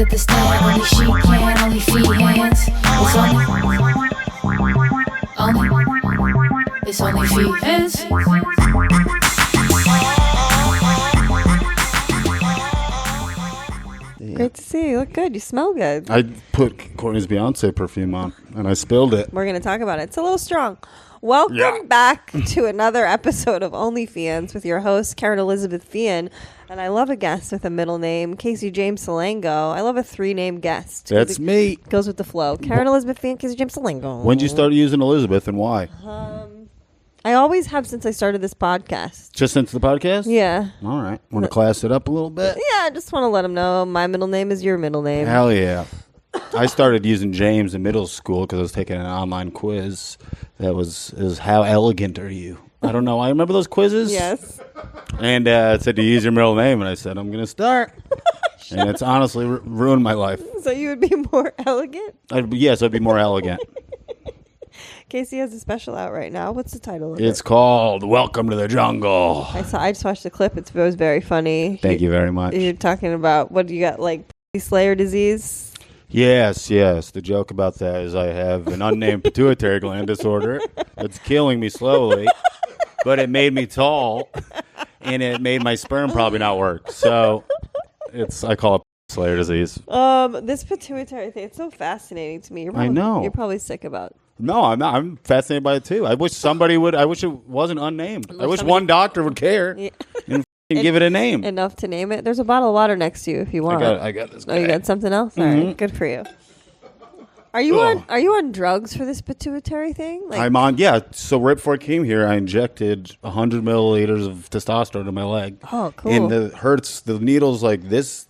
to the stand, only she can, only Feehans. It's only Feehans. Great to see you. You look good. You smell good. I put Courtney's Beyonce perfume on, and I spilled it. We're going to talk about it. It's a little strong. Welcome back to another episode of OnlyFeehans with your host, Kerryn Elizabeth Feehan. And I love a guest with a middle name, Casey James Salengo. I love a three-name guest. That's me. Goes with the flow. Kerryn Elizabeth Feehan, Casey James Salengo. When did you start using Elizabeth and why? I always have since I started this podcast. Just since the podcast? Yeah. All right. Want to class it up a little bit? Yeah, I just want to let them know my middle name is your middle name. Hell yeah. I started using James in middle school because I was taking an online quiz that was how elegant are you? I don't know. I remember those quizzes. Yes. And it said to use your middle name, and I said, I'm going to start. And it's honestly ruined my life. So you would be more elegant? Yes, I'd be more elegant. Casey has a special out right now. What's the title of it? It's called Welcome to the Jungle. I just watched the clip. It was very funny. Thank you very much. You're talking about, what do you got, like Slayer disease? Yes. The joke about that is I have an unnamed pituitary gland disorder that's killing me slowly, but it made me tall, and it made my sperm probably not work. So I call it Slayer disease. This pituitary thing, it's so fascinating to me. I know. You're probably sick about it. No, I'm not. I'm fascinated by it too. I wish somebody would. I wish it wasn't unnamed. I wish one doctor would care and give it a name. Enough to name it. There's a bottle of water next to you if you want. I got this guy. Oh, you got something else? All right, good for you. Are you on drugs for this pituitary thing? Like, I'm on. Yeah. So right before I came here, I injected 100 milliliters of testosterone in my leg. Oh, cool. And it hurts. The needle's like this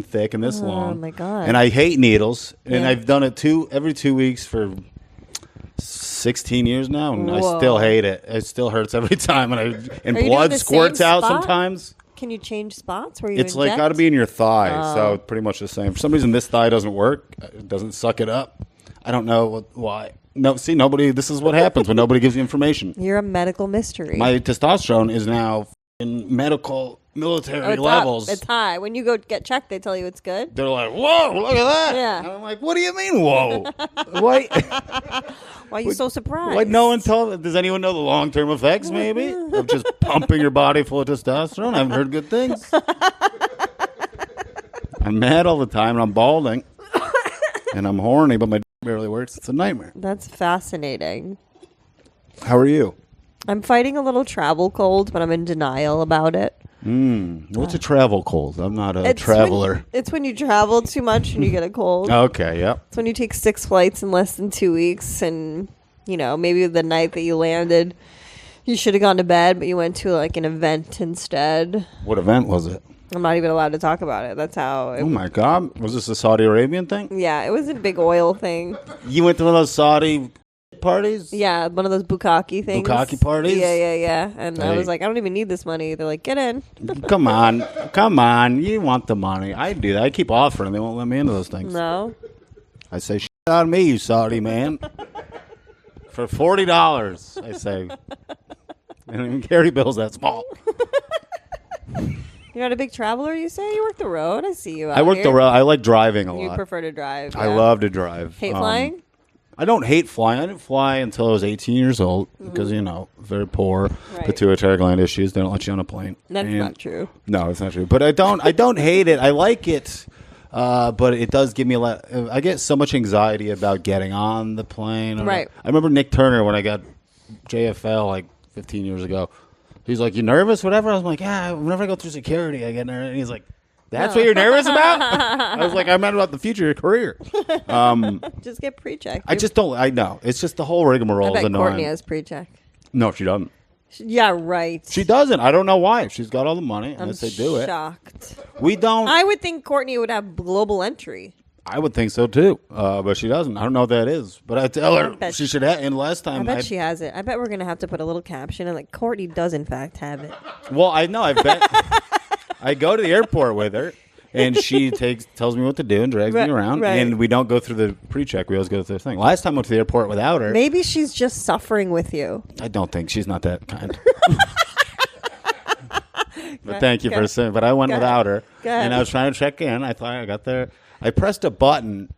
thick and this long. Oh my god. And I hate needles. And Yeah. I've done it every 2 weeks for 16 years now, and Whoa. I still hate it. It still hurts every time, and Are you blood doing the squirts same out spot? sometimes. Can you change spots where you It's like inject? got to be in your thigh, so pretty much the same. For some reason, this thigh doesn't work. It doesn't suck it up. I don't know why. No, see, nobody. This is what happens when nobody gives you information. You're a medical mystery. My testosterone is now in military it's levels. Up. It's high. When you go get checked, they tell you it's good. They're like, "Whoa, look at that!" Yeah. And I'm like, "What do you mean, whoa? Why? Why are you so surprised? Why no one does anyone know the long-term effects, maybe, of just pumping your body full of testosterone? I haven't heard good things. I'm mad all the time, and I'm balding, and I'm horny, but my dick barely works. It's a nightmare. That's fascinating. How are you? I'm fighting a little travel cold, but I'm in denial about it. What's a travel cold? I'm not a traveler. It's when you travel too much and you get a cold. Okay, yep. It's when you take 6 flights in less than 2 weeks, and maybe the night that you landed, you should have gone to bed, but you went to like an event instead. What event was it? I'm not even allowed to talk about it. That's how. Oh my God! Was this a Saudi Arabian thing? Yeah, it was a big oil thing. You went to one of those Saudi parties? Yeah, one of those bukkake things. Bukkake parties? Yeah. And I Hey. was like, I don't even need this money. They're like, get in. Come on! You want the money? I do that. I keep offering. They won't let me into those things. No. I say, shit out of me, you Saudi man. For $40, I say. I don't even carry bills that small. You're not a big traveler, you say? You work the road. I see you out I work here. the road. I like driving a You lot. prefer to drive. I yeah. love to drive. Hate flying? I don't hate flying. I didn't fly until I was 18 years old because, very poor Right. pituitary gland issues. They don't let you on a plane. That's And- not true. No, it's not true. But I don't hate it. I like it. But it does give me a lot. I get so much anxiety about getting on the plane. Right. I remember Nick Turner when I got JFL like 15 years ago. He's like, "You nervous? Whatever." I was like, "Yeah, whenever I go through security, I get nervous." And he's like, "That's what you're nervous about?" I was like, "I'm mad about the future of your career." Just get pre-checked. I just don't. I know it's just the whole rigmarole I is bet annoying. Courtney has pre-check. No, she doesn't. Yeah, right. She doesn't. I don't know why. She's got all the money. I'm Unless they do it. shocked. We don't. I would think Courtney would have global entry. I would think so too, but she doesn't. I don't know what that is, but I tell her bet she should have. And last time, I bet she has it. I bet we're gonna have to put a little caption and like Courtney does in fact have it. Well, I know. I bet. I go to the airport with her, and she tells me what to do and drags me around. Right. And we don't go through the pre-check. We always go through the thing. Last time I went to the airport without her. Maybe she's just suffering with you. I don't think she's not that kind. But thank you for saying. But I went without her, and I was trying to check in. I thought I got there. I pressed a button,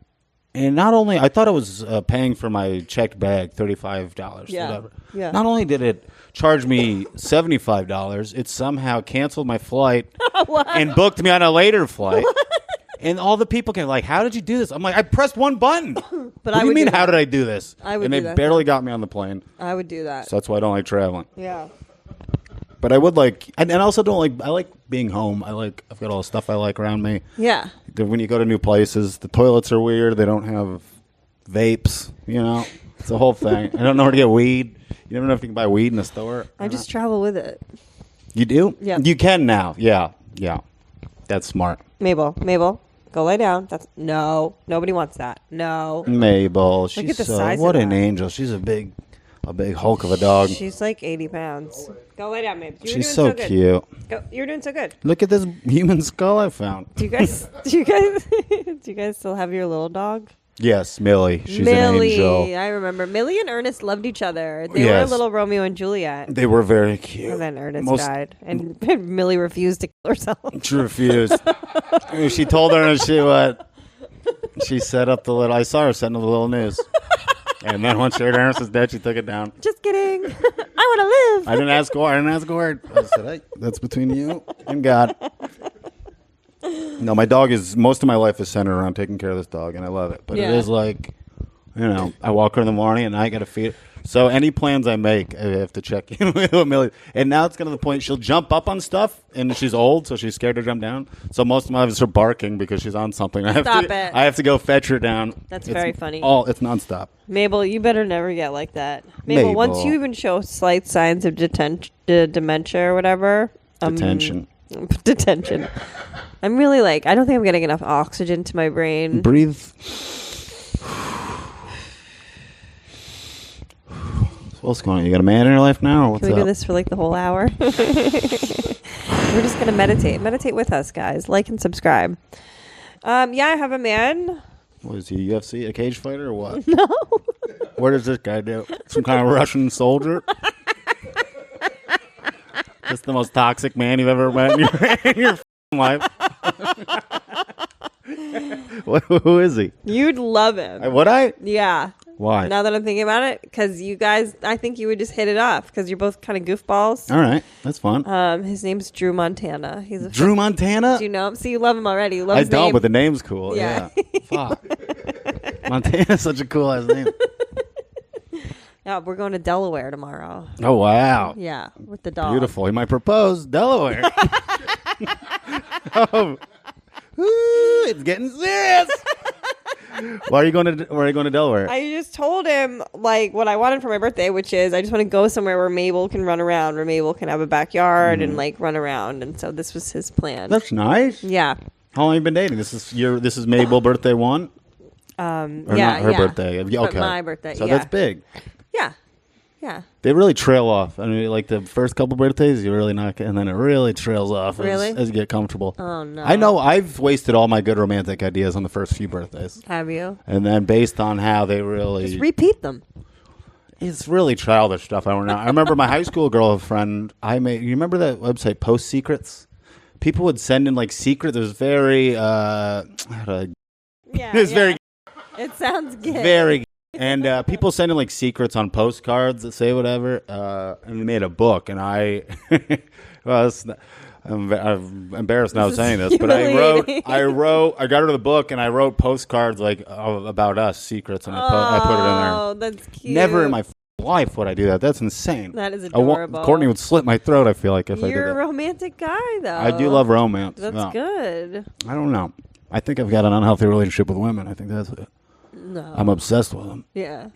and not only I thought it was paying for my checked bag, $35. Yeah. Whatever. Yeah. Not only did it charge me $75, it somehow canceled my flight and booked me on a later flight. And all the people came like, "How did you do this?" I'm like, "I pressed one button." But what I do you would mean? do How that. did I do this? I would and do they that. barely got me on the plane. I would do that. So that's why I don't like traveling. Yeah. But I would like, and I also don't like. I like being home. I've got all the stuff I like around me. Yeah. When you go to new places, the toilets are weird. They don't have vapes. You know, it's a whole thing. I don't know where to get weed. You never know if you can buy weed in a store. I just travel with it. You do? Yeah. You can now. Yeah. Yeah. That's smart. Mabel, go lay down. Nobody wants that. No. Mabel, she's at the so size of what an that. angel. She's a big hulk of a dog. She's like 80 pounds. Go lay down, Mabel. She's so good. cute. Go. You're doing so good. Look at this human skull I found. Do you guys do you guys still have your little dog? Yes, Millie. She's Millie, an angel. I remember. Millie and Ernest loved each other. They Yes. were little Romeo and Juliet. They were very cute. And then Ernest died. And Millie refused to kill herself. She refused. She told her she set up the little. I saw her setting up the little news. And then once she heard Ernest was dead, she took it down. Just kidding. I want to live. I didn't ask a word. I said, "Hey, that's between you and God." No, my dog is, most of my life is centered around taking care of this dog, and I love it. But Yeah. it is like, I walk her in the morning, and I got to feed her. So any plans I make, I have to check in with Millie. And now it's getting to the point, she'll jump up on stuff, and she's old, so she's scared to jump down. So most of my life is her barking because she's on something. I have to go fetch her down. That's very funny. It's nonstop. Mabel, you better never get like that. Mabel, once you even show slight signs of dementia or whatever. Detention. Detention. I'm really I don't think I'm getting enough oxygen to my brain. Breathe. What's going on? You got a man in your life now? Or what's Can we up? do this for the whole hour? We're just going to meditate. Meditate with us, guys. Like and subscribe. I have a man. What is he, UFC, a cage fighter or what? No. What does this guy do? Some kind of Russian soldier? Just the most toxic man you've ever met in your life. Who is he? You'd love him. Would I? Yeah. Why? Now that I'm thinking about it, because you guys, I think you would just hit it off because you're both kind of goofballs. All right, that's fun. His name's Drew Montana. He's a Drew Montana? Do you know him? See, you love him already. You love I his don't, name. but the name's cool. Yeah. Yeah. Fuck. Montana's such a cool ass name. Yeah, we're going to Delaware tomorrow. Oh, wow. Yeah, with the dog. Beautiful. He might propose. Delaware. Oh. Ooh, it's getting serious. Where are you going to Delaware? I just told him what I wanted for my birthday, which is I just want to go somewhere where Mabel can run around, where Mabel can have a backyard and run around, and so this was his plan. That's nice. Yeah. How long have you been dating? This is Mabel birthday one? Or not her birthday. Okay. But my birthday. So yeah. that's big. Yeah. Yeah. They really trail off. I mean, the first couple birthdays, you really knock it, and then it really trails off Really? as you get comfortable. Oh, no. I know I've wasted all my good romantic ideas on the first few birthdays. Have you? And then based on how they really... Just repeat them. It's really childish stuff I don't know. I remember my high school girlfriend, you remember that website, Post Secrets? People would send in secrets. It was very... Yeah. it's very... It sounds good. Very... And people send in secrets on postcards that say whatever, and we made a book. And I'm embarrassed now saying this, but I got her the book, and I wrote postcards about us, secrets, and I put it in there. Oh, that's cute. Never in my life would I do that. That's insane. That is adorable. Courtney would slit my throat. I feel like if I did You're a that. romantic guy, though. I do love romance. That's Yeah. good. I don't know. I think I've got an unhealthy relationship with women. I think that's it. No. I'm obsessed with them. Yeah.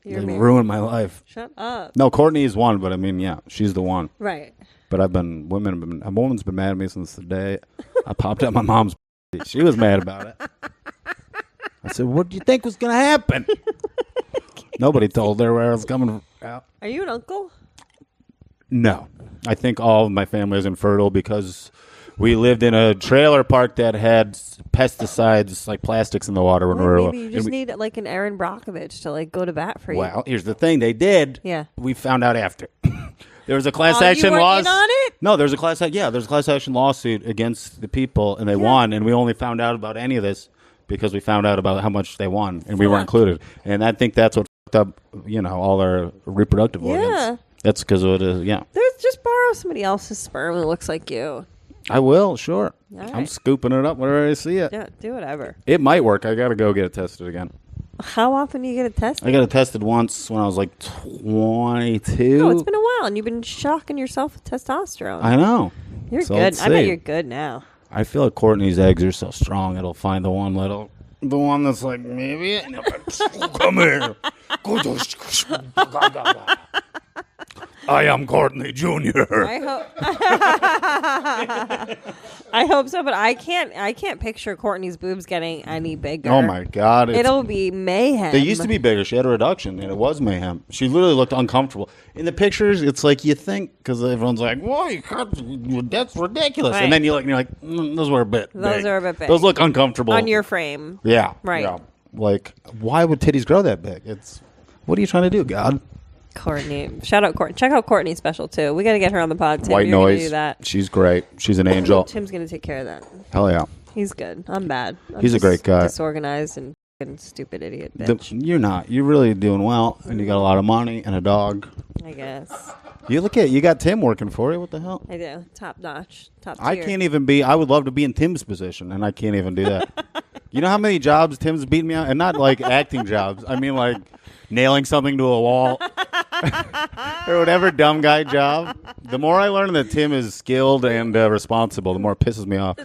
They You're married. ruined my life. Shut up. No, Courtney is one, but I mean, yeah, she's the one. Right. But a woman's been mad at me since the day I popped up my mom's. She was mad about it. I said, "What do you think was going to happen?" Nobody told her where I was coming out. Are you an uncle? No, I think all of my family is infertile because we lived in a trailer park that had pesticides, plastics in the water when we were. Maybe you just need an Aaron Brockovich to go to bat for you. Well, here's the thing: they did. Yeah. We found out after. There was a class you action weren't lawsuit. in on it? No, there's a class action lawsuit against the people, and they won. And we only found out about any of this because we found out about how much they won and we weren't included. And I think that's what fucked up, all our reproductive organs. That's because of it is, Just borrow somebody else's sperm that looks like you. I will, sure. Right. I'm scooping it up whenever I see it. Yeah, do whatever. It might work. I got to go get it tested again. How often do you get it tested? I got it tested once when I was like 22. Oh, it's been a while, and you've been shocking yourself with testosterone. I know. You're So good. let's I bet see. you're good now. I feel like Courtney's eggs are so strong, it'll find the one that's like, maybe. Come here. I am Courtney Jr. I hope so, but I can't picture Courtney's boobs getting any bigger. Oh my God. It'll be mayhem. They used to be bigger. She had a reduction, and it was mayhem. She literally looked uncomfortable. In the pictures, it's like you think, because everyone's like, whoa, that's ridiculous. Right. And then you look, and you're like, those were a bit big. Those are a bit big. Those look uncomfortable. On your frame. Yeah. Right. Yeah. Like, why would titties grow that big? What are you trying to do, God? Courtney. Shout out Courtney. Check out Courtney's special, too. We got to get her on the pod, Tim. White You're gonna Noise. do that. She's great. She's an angel. Tim's going to take care of that. Hell yeah. He's good. I'm bad. He's a great guy. Disorganized and fucking stupid idiot bitch. You're not. You're really doing well, and you got a lot of money and a dog. I guess. You got Tim working for you. What the hell? I do. Top notch. Top tier. I can't even be. I would love to be in Tim's position, and I can't even do that. You know how many jobs Tim's beating me out? And not like acting jobs. I mean like nailing something to a wall or whatever dumb guy job. The more I learn that Tim is skilled and responsible, the more it pisses me off.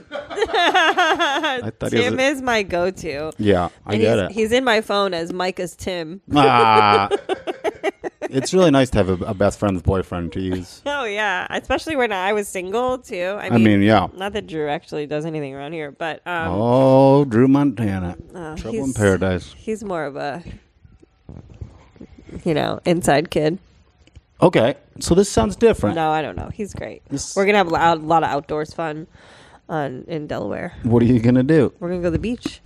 Tim is my go-to. Yeah, I get it. He's in my phone as Micah's Tim. It's really nice to have a best friend's boyfriend to use. Oh, yeah. Especially when I was single, too. I mean, yeah. Not that Drew actually does anything around here, but... Drew Montana. Trouble in Paradise. He's more of a, inside kid. Okay, so this sounds different. No, I don't know. He's great. We're going to have a lot of outdoors fun in Delaware. What are you going to do? We're going to go to the beach.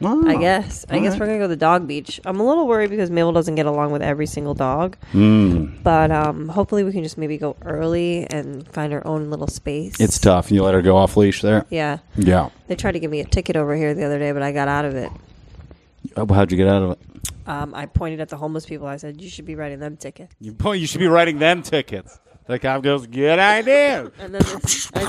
Oh, I guess we're gonna go to the dog beach. I'm a little worried because Mabel doesn't get along with every single dog. But hopefully we can just maybe go early and find our own little space. It's tough. You let her go off leash there? Yeah. Yeah. They tried to give me a ticket over here the other day, but I got out of it. How'd you get out of it? I pointed at the homeless people. I said, "You should be writing them tickets." You should be writing them tickets. The cop goes, "Good idea." And then I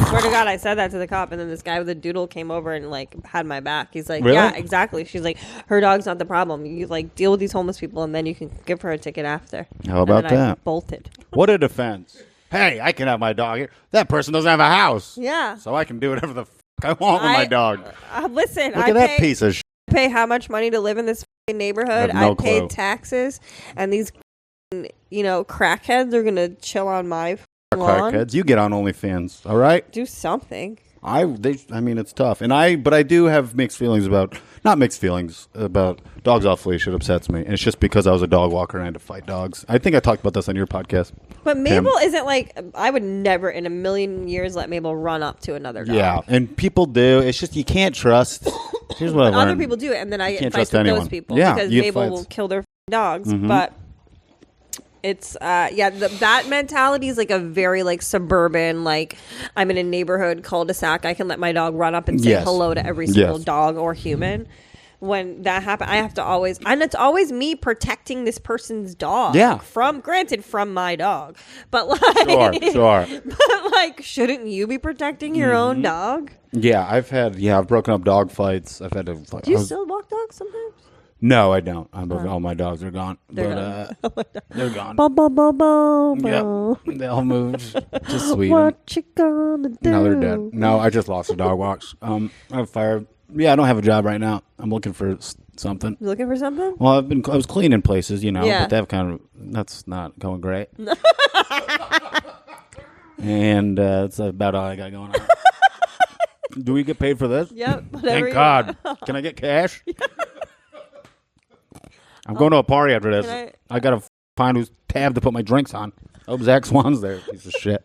swear to God, I said that to the cop, and then this guy with a doodle came over and had my back. He's like, Really? "Yeah, exactly." She's like, "Her dog's not the problem. You deal with these homeless people, and then you can give her a ticket after." How about and then that? I bolted. What a defense! Hey, I can have my dog here. That person doesn't have a house, Yeah. so I can do whatever the I want with my dog. Listen, Look at that piece of shit. I pay how much money to live in this neighborhood. I have no I paid clue. taxes, and these, crackheads are gonna chill on my lawn. Crackheads, you get on OnlyFans, all right? Do something. I mean, it's tough, but I do have not mixed feelings about dogs off leash. It upsets me, and it's just because I was a dog walker and I had to fight dogs. I think I talked about this on your podcast. But Mabel isn't I would never in a million years let Mabel run up to another dog. Yeah, and people do. It's just you can't trust. Here's what I learned. Other people do it, and then I get can't fights trust with anyone. those people Yeah, because you get Mabel fights. will kill their dogs. But it's that mentality is a very suburban, I'm in a neighborhood cul-de-sac. I can let my dog run up and say hello to every single dog or human. When that happens, I have to always, and it's always me protecting this person's dog. Yeah. From my dog, but Sure. but shouldn't you be protecting your own dog? Yeah, I've broken up dog fights. I've had to. Do you still walk dogs sometimes? No, I don't. All my dogs are gone. They're gone. Bo, bo, bo, bo, Yeah, bo. they all moved to Sweden. What you gonna do? No, they're dead. No, I just lost a dog walks. I've fired. Yeah, I don't have a job right now. I'm looking for something. You looking for something? Well, I was cleaning places, Yeah. but that's not going great. And that's about all I got going on. Do we get paid for this? Yep. Thank God. Can I get cash? I'm going to a party after this. I got to find whose tab to put my drinks on. Oh, Zach Swan's there. Piece of shit.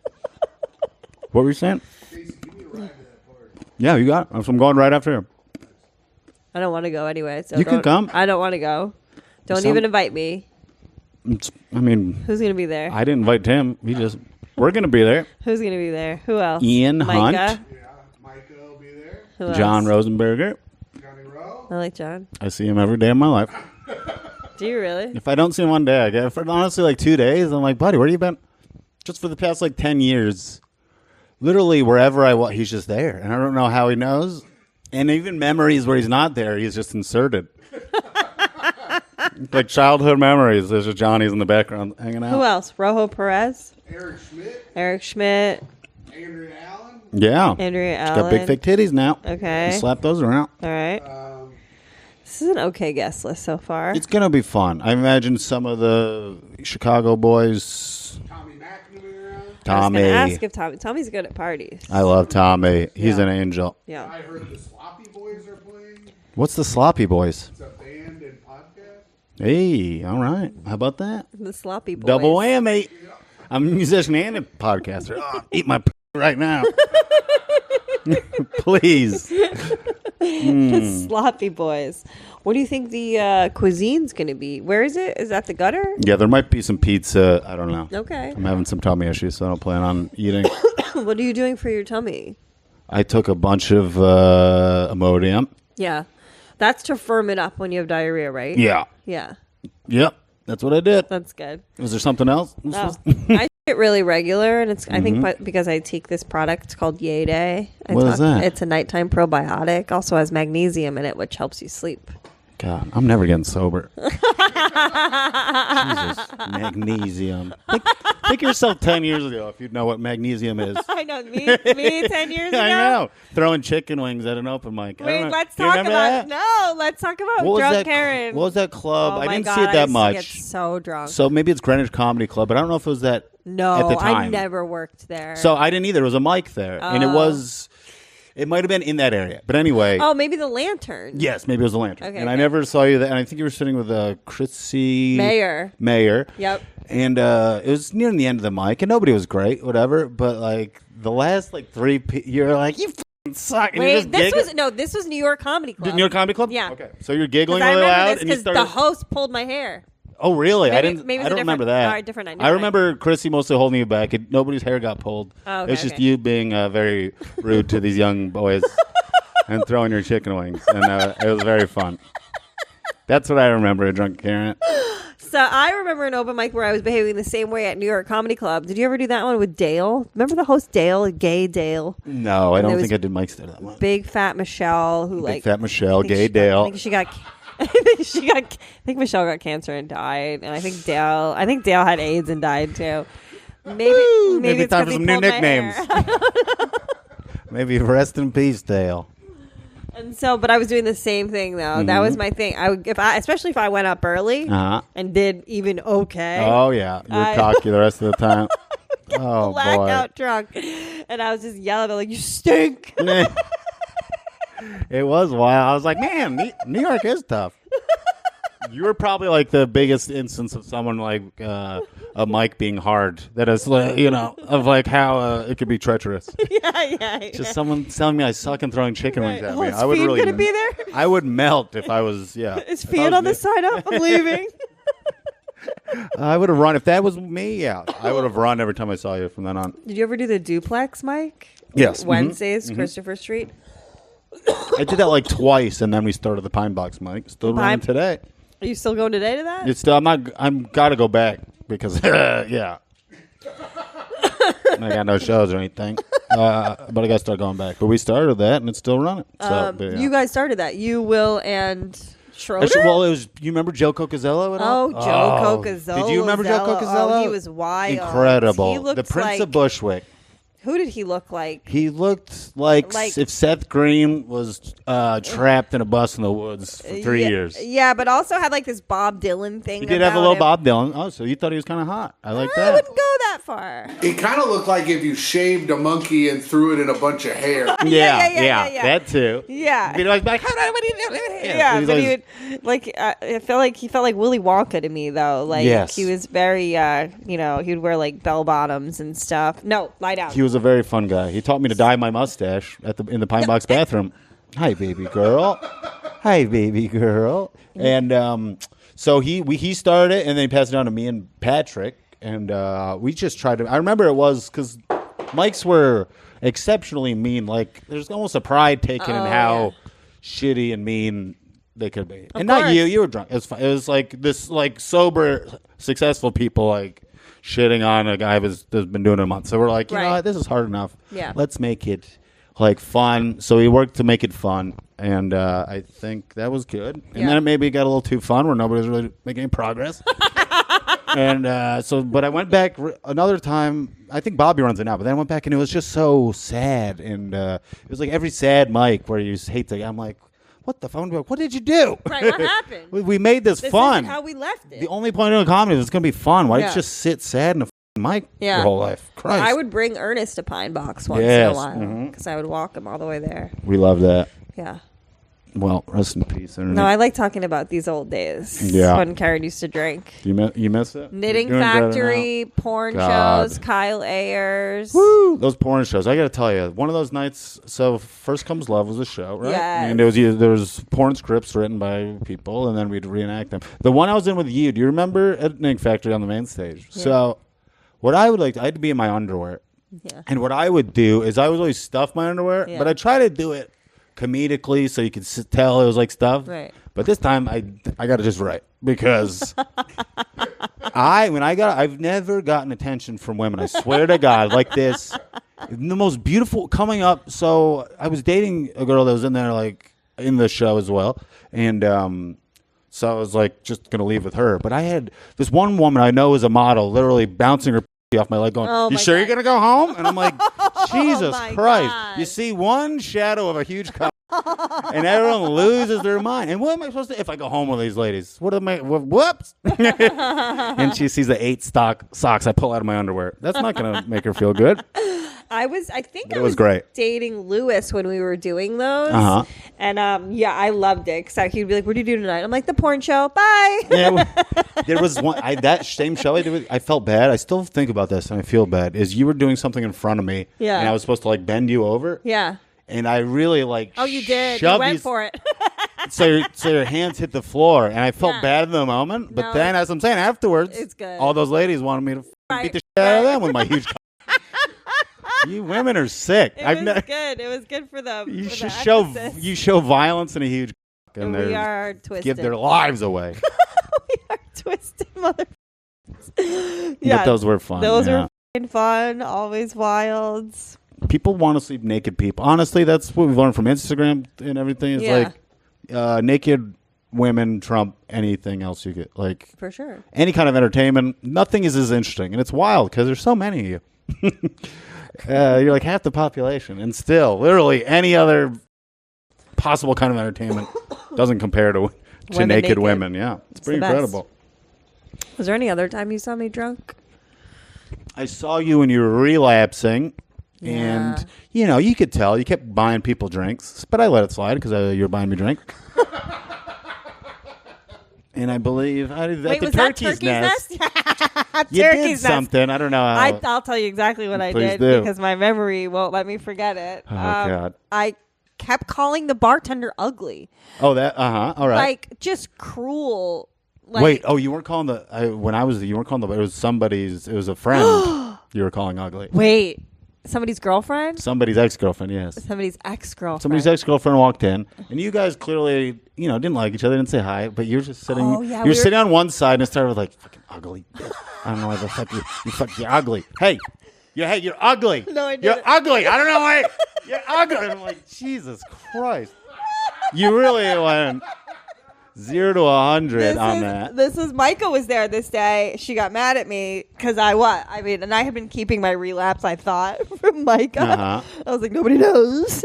What were you saying? Yeah, you got it. I'm going right after him. I don't want to go anyway. So You can come. I don't want to go. Don't even invite me. Who's gonna be there? I didn't invite him. We're going to be there. Who's gonna be there? Who else? Ian Micah? Hunt. Yeah, Micah will be there. Who John else? Rosenberger. Johnny Rowe. I like John. I see him every day of my life. Do you really? If I don't see him one day, I get for honestly like 2 days. I'm like, buddy, where you been? Just for the past like 10 years. Literally wherever I was, he's just there. And I don't know how he knows. And even memories where he's not there, he's just inserted. Like childhood memories. There's just Johnny's in the background hanging out. Who else? Rojo Perez? Eric Schmidt. Andrea Allen. Yeah. Andrea She's got Allen. big fake titties now. Okay. You slap those around. All right. This is an okay guest list so far. It's going to be fun. I imagine some of the Chicago boys. Tommy McNamara. I was Tommy. going to ask if Tommy's good at parties. I love Tommy. He's Yeah. an angel. Yeah. I heard the Sloppy Boys are playing. What's the Sloppy Boys? It's a band and podcast. Hey, all right. How about that? The sloppy boys. Double whammy. I'm a musician and a podcaster. Oh, eat my right now. Please. Sloppy boys. What do you think the cuisine's going to be? Where is it? Is that the gutter? Yeah, there might be some pizza. I don't know. Okay. I'm having some tummy issues, so I don't plan on eating. What are you doing for your tummy? I took a bunch of Imodium. Yeah. That's to firm it up when you have diarrhea, right? Yeah. Yeah. Yep. That's what I did. That's good. Was there something else? No. I get really regular, and it's I Mm-hmm. think because I take this product called Yay Day. What is that? It's a nighttime probiotic. Also has magnesium in it, which helps you sleep. God, I'm never getting sober. Jesus, magnesium. Think yourself 10 years ago if you'd know what magnesium is. I know me 10 years ago. I know. Throwing chicken wings at an open mic. I Wait, don't know. let's Do you talk remember about that? let's talk about What was Drunk that? Karen. What was that club? Oh I my didn't God, see it I that used to much. get so drunk. So maybe it's Greenwich Comedy Club, but I don't know if it was that No, at the time. I never worked there. So I didn't either. There was a mic there, and it might have been in that area. But anyway. Oh, maybe the Lantern. Yes, maybe it was the Lantern. Okay, and I okay. never saw you there. And I think you were sitting with Chrissy Mayor. Yep. And it was near the end of the mic, and nobody was great, whatever. But like the last like you're like, you f***ing suck. And you're Wait, just this was New York Comedy Club. New York Comedy Club? Yeah. Okay. So you're 'Cause giggling I really remember loud, this and you because started. the host pulled my hair. Oh, really? Maybe- I didn't. maybe it was I a don't remember different- that. all right, different night, I different remember Chrissy mostly holding you back. Nobody's hair got pulled. Oh, okay, It's just okay. you being very rude to these young boys and throwing your chicken wings, and it was very fun. That's what I remember at Drunk Karen. So I remember an open mic where I was behaving the same way at New York Comedy Club. Did you ever do that one with Dale? Remember the host Dale, gay Dale? No, I And don't there think was I did mics there that much. Big fat Michelle who Big fat Michelle, I think gay I Dale. think she got. I think Michelle got cancer and died, and I think Dale had AIDS and died too. Maybe Maybe it's time 'cause for he some new pulled my nicknames. hair. Maybe rest in peace, Dale. And so, but I was doing the same thing though. That was my thing. Especially if I went up early Uh-huh. and did even okay. Oh, yeah. You were I- cocky the rest of the time. Oh, Blackout drunk, and I was just yelling like, "You stink!" boy. It was wild. I was like, man, New York is tough. You were probably like the biggest instance of someone like a mic being hard. That is, like, of like how it could be treacherous. yeah. Just someone telling me I suck and throwing chicken wings at me. Is I would Feehan really gonna be there? I would melt if I was. Yeah. Is If I Feehan was on the me. sign up? I'm leaving. I would have run if that was me. Yeah, I would have run every time I saw you from then on. Did you ever do the duplex mic? Yes. Wednesdays, Christopher Street. I did that like twice, and then we started the Pine Box mic. Still running today. Are you still going today to that? It's still. I'm got to go back because yeah. I got no shows or anything, but I got to start going back. But we started that, and it's still running. So but, yeah. You guys started that. You, Will, and Schroeder? Actually, well, it was. You remember Joe Cocazello at all? Oh, Joe Cocazello. Did you remember Joe Cocazello? Oh, he was wild. Incredible. He looked The Prince like, of Bushwick. Who did he look like? He looked like if Seth Green was trapped in a bus in the woods for 3 years. Yeah, but also had like this Bob Dylan thing. He did have a little him. Bob Dylan. Oh, so you thought he was kind of hot. I like I that. wouldn't go that far. It kind of looked like if you shaved a monkey and threw it in a bunch of hair. Yeah. That too. Yeah. He'd like, what are you doing? Yeah, He's but always- he would like. I felt like he felt like Willy Wonka to me though. Like Yes. he was very, he'd wear like bell bottoms and stuff. No, lie down. He was a very fun guy. He taught me to dye my mustache in the Pine Box bathroom. Hi, baby girl. Hi, baby girl. And so he started it, and then he passed it on to me and Patrick, and we just tried to. I remember it was because mics were exceptionally mean. Like there's almost a pride taken in how shitty and mean they could be. Of And not course. you. You were drunk. It was fine. It was like this, like sober, successful people like shitting on a guy that's been doing it a month. So we're like, you know Right. what? This is hard enough. Yeah. Let's make it like fun. So we worked to make it fun. And I think that was good. And Yeah. then it maybe got a little too fun where nobody was really making any progress. And but I went back another time. I think Bobby runs it now, but then I went back and it was just so sad. And it was like every sad mic where you just hate the guy. I'm like, what the phone? What did you do? Right, what happened? We made this fun. Isn't how we left it. The only point of comedy is it's going to be fun. Why Yeah. don't you just sit sad in a mic Yeah. your whole life? Christ. I would bring Ernest to Pine Box once in Yes, a while mhm. because I would walk him all the way there. We love that. Yeah. Well, rest in peace. No, I like talking about these old days. Yeah. When Kerryn used to drink. You miss it? Knitting You're doing better Factory, porn God. shows, Kyle Ayers. now? Woo! Those porn shows. I got to tell you, one of those nights. So, First Comes Love was a show, right? Yes. And there was porn scripts written by people, and then we'd reenact them. The one I was in with you. Do you remember at Knitting Factory on the main stage? Yeah. So, what I would like, I had to be in my underwear, Yeah. and what I would do is I would always stuff my underwear, Yeah. but I try to do it comedically so you could tell it was like stuff. Right. But this time I got it just right because I've never gotten attention from women. I swear to God, like this, the most beautiful coming up. So I was dating a girl that was in there, like in the show as well, and so I was like just gonna leave with her. But I had this one woman I know is a model, literally bouncing her off my leg, going, Oh, "You my sure God. you're gonna go home?" And I'm like, Jesus my Christ! God. You see one shadow of a huge cock. And everyone loses their mind. And what am I supposed to if I go home with these ladies? What am I? Whoops! And she sees the 8 socks I pull out of my underwear. That's not going to make her feel good. I think But I it was great. dating Lewis when we were doing those. Uh-huh. And yeah, I loved it because he'd be like, "What do you do tonight?" I'm like, "The porn show. Bye." Yeah, there was one that same show I did. I felt bad. I still think about this and I feel bad. Is you were doing something in front of me, Yeah. and I was supposed to like bend you over, Yeah. and I really like. Oh, you did. You shoved went these- for it. So your hands hit the floor, and I felt Yeah. bad in the moment. But No, then, as I'm saying afterwards, it's good. all those ladies wanted me to Right, beat the shit out of right. them with my huge. You women are sick. It was good. It was good for them. You for should the you show violence in a huge, and we they are twisted. give their lives away. We are twisted, mother. But those were fun. Those yeah. were f***ing fun. Always wild. People want to see naked people. Honestly, that's what we've learned from Instagram and everything. It's Yeah. like naked women trump anything else you get. Like For sure. any kind of entertainment, nothing is as interesting, and it's wild because there's so many of you. You're like half the population, and still, literally any other possible kind of entertainment doesn't compare to Women naked naked. women. Yeah, it's pretty the best. incredible. Was there any other time you saw me drunk? I saw you when you were relapsing, Yeah. and you could tell you kept buying people drinks, but I let it slide because you were buying me a drink. And I believe at Wait, the was that Turkey's Nest, you Turkey's did Nest. something. I don't know how. I'll tell you exactly what I Please did do. because my memory won't let me forget it. Oh, God. I kept calling the bartender ugly. Oh, that. All right. Like, just cruel. Like, Wait. Oh, you weren't calling you weren't calling it was somebody's. It was a friend. You were calling ugly. Wait. Somebody's girlfriend? Somebody's ex-girlfriend. Yes. Somebody's ex-girlfriend. Somebody's ex-girlfriend walked in, and you guys clearly, didn't like each other, didn't say hi, but you're just sitting. Oh, yeah, you're we were- sitting on one side, and it started with like fucking ugly. I don't know why the fuck you're ugly. Hey, you're ugly. No, I You're didn't. ugly. I don't know why you're ugly. And I'm like, Jesus Christ. You really went 0 to 100 on that. This is Micah was there this day. She got mad at me because and I had been keeping my relapse, I thought, from Micah. Uh-huh. I was like, nobody knows.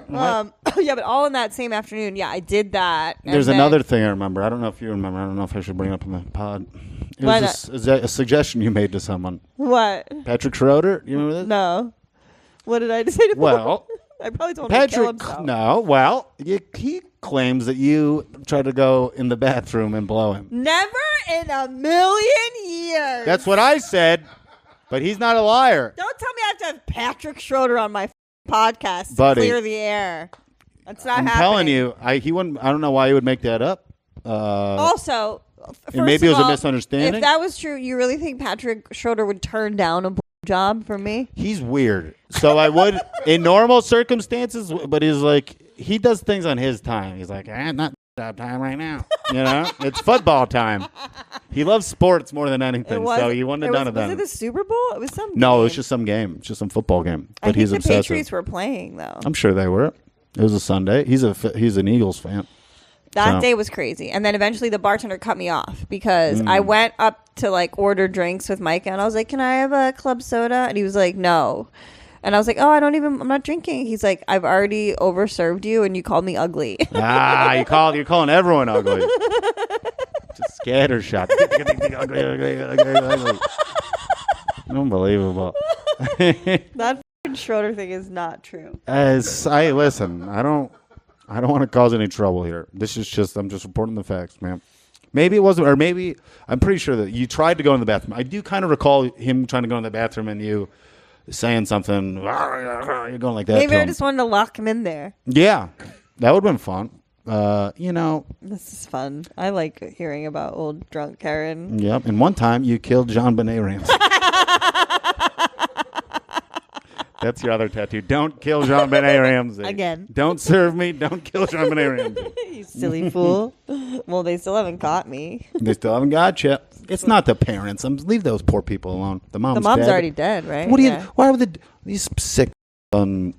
What? Yeah, but all in that same afternoon. Yeah, I did that. and There's then- another thing I remember. I don't know if you remember. I don't know if I should bring it up in the pod. It Why was a suggestion you made to someone. What? Patrick Schroeder. You remember this? No. What did I say to him? Well, I probably told him to kill Patrick, himself. no. Well, he claims that you tried to go in the bathroom and blow him. Never in a million years. That's what I said, but he's not a liar. Don't tell me I have to have Patrick Schroeder on my podcast to Buddy. clear the air. That's not I'm happening. telling you, he wouldn't. I don't know why he would make that up. Also, And maybe first it of was a all, misunderstanding. If that was true, you really think Patrick Schroeder would turn down a job from me? He's weird. So I would, in normal circumstances, but he's like, he does things on his time. He's like, not that time right now. You know, it's football time. He loves sports more than anything, so he wouldn't have done it then. Was it the Super Bowl? It was some game. No, it was just some game. Just some football game. But I think he's the obsessive. Patriots were playing, though. I'm sure they were. It was a Sunday. He's an Eagles fan. That day was crazy. And then eventually the bartender cut me off because I went up to like order drinks with Micah and I was like, can I have a club soda? And he was like, no. And I was like, I'm not drinking. He's like, I've already overserved you and you called me ugly. You're calling everyone ugly. Just scattershot. ugly. Unbelievable. That Schroeder thing is not true. Listen, I don't want to cause any trouble here. I'm just reporting the facts, man. Maybe it wasn't, or maybe I'm pretty sure that you tried to go in the bathroom. I do kind of recall him trying to go in the bathroom and you saying something. You're going like that. Maybe I just wanted to lock him in there. Yeah, that would have been fun. This is fun. I like hearing about old drunk Kerryn. Yep. And one time you killed John Benet Ramsey. That's your other tattoo. Don't kill Jean Benet Ramsey. Again. Don't serve me. Don't kill Jean Benet Ramsey. You silly fool. Well, they still haven't caught me. They still haven't got you. It's not the parents. Leave those poor people alone. The mom's dead. Already dead, right? What do you? Why would these sick? No,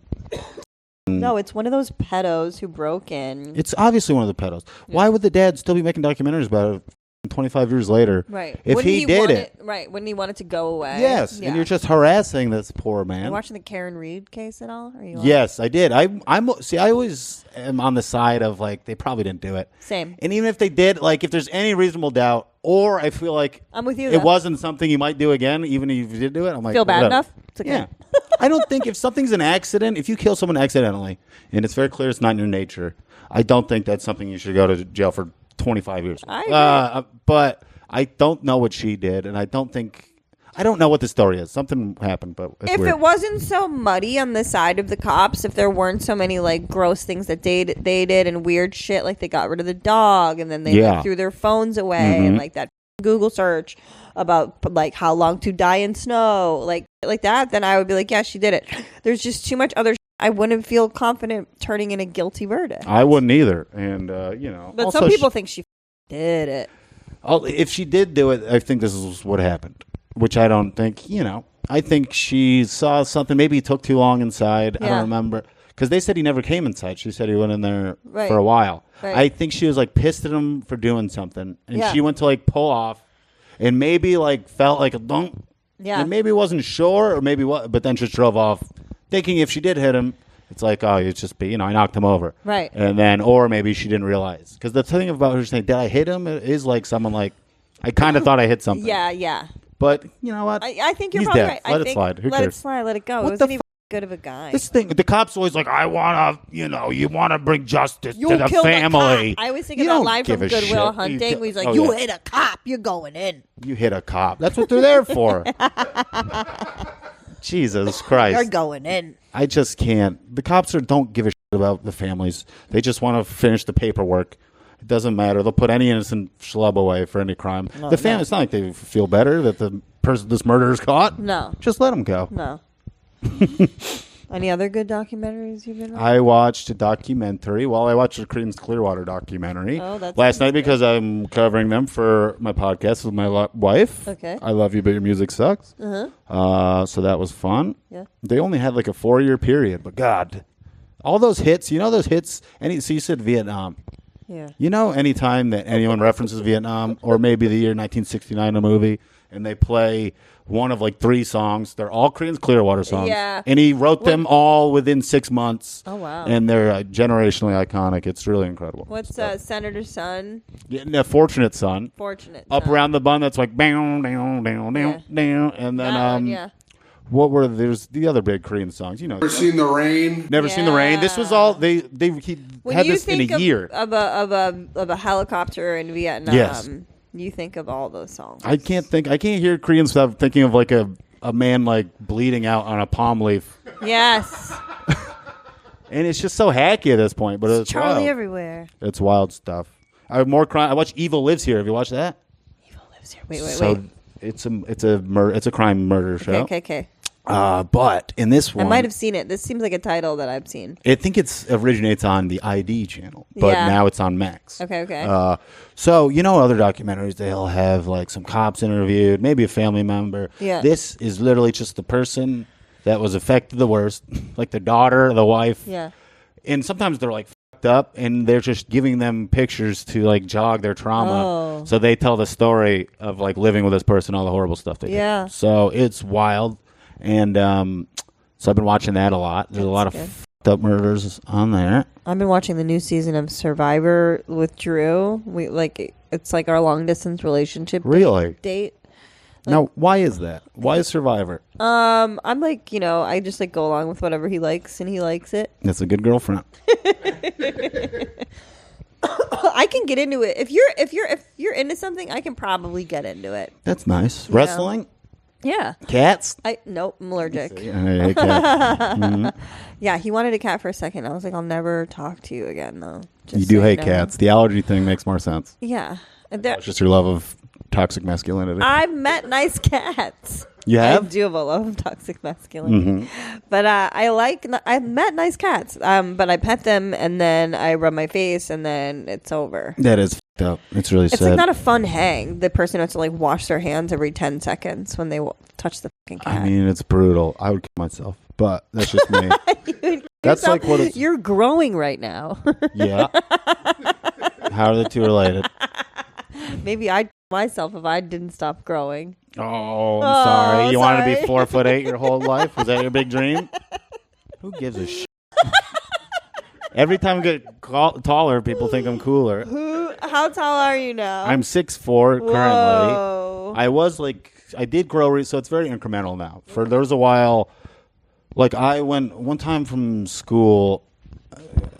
it's one of those pedos who broke in. It's obviously one of the pedos. Yeah. Why would the dad still be making documentaries about it 25 years later? Right. If he did it. Right. Wouldn't he want it to go away? Yes. Yeah. And you're just harassing this poor man. You watching the Karen Reed case at all? Yes, I did. I always am on the side of like they probably didn't do it. Same. And even if they did, like if there's any reasonable doubt, or I feel like I'm with you. It wasn't something you might do again, even if you did do it. I'm like, feel bad enough? It's okay. Yeah. I don't think if something's an accident, if you kill someone accidentally, and it's very clear it's not in your nature, I don't think that's something you should go to jail for 25 years. I agree. But I don't know what she did, and I don't know what the story is. Something happened, but it's if weird. it wasn't so muddy on the side of the cops, if there weren't so many like gross things that they did and weird shit, like they got rid of the dog and then they like, threw their phones away and like that Google search about like how long to die in snow, like that, then I would be like, yeah, she did it. There's just too much other. I wouldn't feel confident turning in a guilty verdict. I wouldn't either, and But some people think she did it. If she did do it, I think this is what happened, which I don't think, I think she saw something. Maybe he took too long inside. Yeah. I don't remember. Because they said he never came inside. She said he went in there for a while. Right. I think she was like pissed at him for doing something. And she went to like pull off and maybe like felt like a dunk. Yeah. And maybe wasn't sure or maybe what, but then just drove off thinking if she did hit him, it's like, oh, it's just I knocked him over. Right. And then, or maybe she didn't realize. Because the thing about her saying, did I hit him? It is like someone like, I kind of thought I hit something. Yeah. But you know what? I think you're He's probably dead. right. Let it slide. Who cares? Let it slide. Let it go. It wasn't even good of a guy. This thing, the cops always like, I want to, you want to bring justice to the family. I always think of that line from Good Will Hunting where he's like, you hit a cop, you're going in. You hit a cop. That's what they're there for. Jesus Christ. You're going in. I just can't. The cops don't give a shit about the families. They just want to finish the paperwork. It doesn't matter. They'll put any innocent schlub away for any crime. The family, it's not like they feel better that the person, this murderer's caught. No. Just let them go. No. Any other good documentaries you've been on? I watched a documentary. Well, I watched the Creedence Clearwater documentary last night because I'm covering them for my podcast with my wife. Okay. I Love You, But Your Music Sucks. So that was fun. Yeah. They only had like a 4-year period, but God, all those hits, those hits. So you said Vietnam. Yeah. Anytime that anyone references Vietnam or maybe the year 1969 a movie and they play one of like 3 songs, they're all Creedence Clearwater songs. Yeah. And he wrote them all within 6 months. Oh, wow. And they're generationally iconic. It's really incredible. What's Senator's Son? Yeah, Fortunate Son. Up Around the Bun, that's like down, down, down, down, down. And then there's the other big Korean songs, Never Seen the Rain. Never Seen the Rain. This was all he had this in a year. Of a helicopter in Vietnam. Yes. You think of all those songs. I can't hear Korean stuff thinking of like a man like bleeding out on a palm leaf. Yes. And it's just so hacky at this point, but it's Charlie wild. everywhere. It's wild stuff. I have more crime. I watched Evil Lives Here. Have you watched that? Evil Lives Here. Wait. It's a crime murder show. Okay. But in this one, I might have seen it. This seems like a title that I've seen. I think it originates on the ID channel, but now it's on Max. Okay. So, other documentaries, they'll have like some cops interviewed, maybe a family member. Yeah. This is literally just the person that was affected the worst, like the daughter, the wife. Yeah. And sometimes they're like fucked up and they're just giving them pictures to like jog their trauma. Oh. So they tell the story of like living with this person, all the horrible stuff they Yeah. did. So it's wild. And so I've been watching that a lot. There's a lot of fucked up murders on there. I've been watching the new season of Survivor with Drew. It's like our long distance relationship date. Now, why is that? Why is Survivor? I'm like, I just like go along with whatever he likes, and he likes it. That's a good girlfriend. I can get into it. If you're into something, I can probably get into it. That's nice. Wrestling? Yeah. Cats? Nope, I'm allergic. I hate cats. Mhm. Yeah, he wanted a cat for a second. I was like, I'll never talk to you again, though. You do hate cats. The allergy thing makes more sense. Yeah. It's just your love of toxic masculinity. I've met nice cats. You have? I do have a love of toxic masculinity. But I've met nice cats. But I pet them and then I rub my face and then it's over. That is fucked up. It's really It's sad. like not a fun hang. The person has to like wash their hands every 10 seconds when they touch the fucking cat. I mean, it's brutal. I would kill myself, but that's just me. That's like what it's... You're growing right now. Yeah. How are the two related? Maybe I'd kill myself if I didn't stop growing. Oh, I'm sorry. You wanted to be sorry. 4'8" your whole life? Was that your big dream? Who gives a shit? Every time I get taller, people think I'm cooler. How tall are you now? I'm 6'4" currently. Whoa. I did grow, so it's very incremental now. There was a while, like I went one time from school,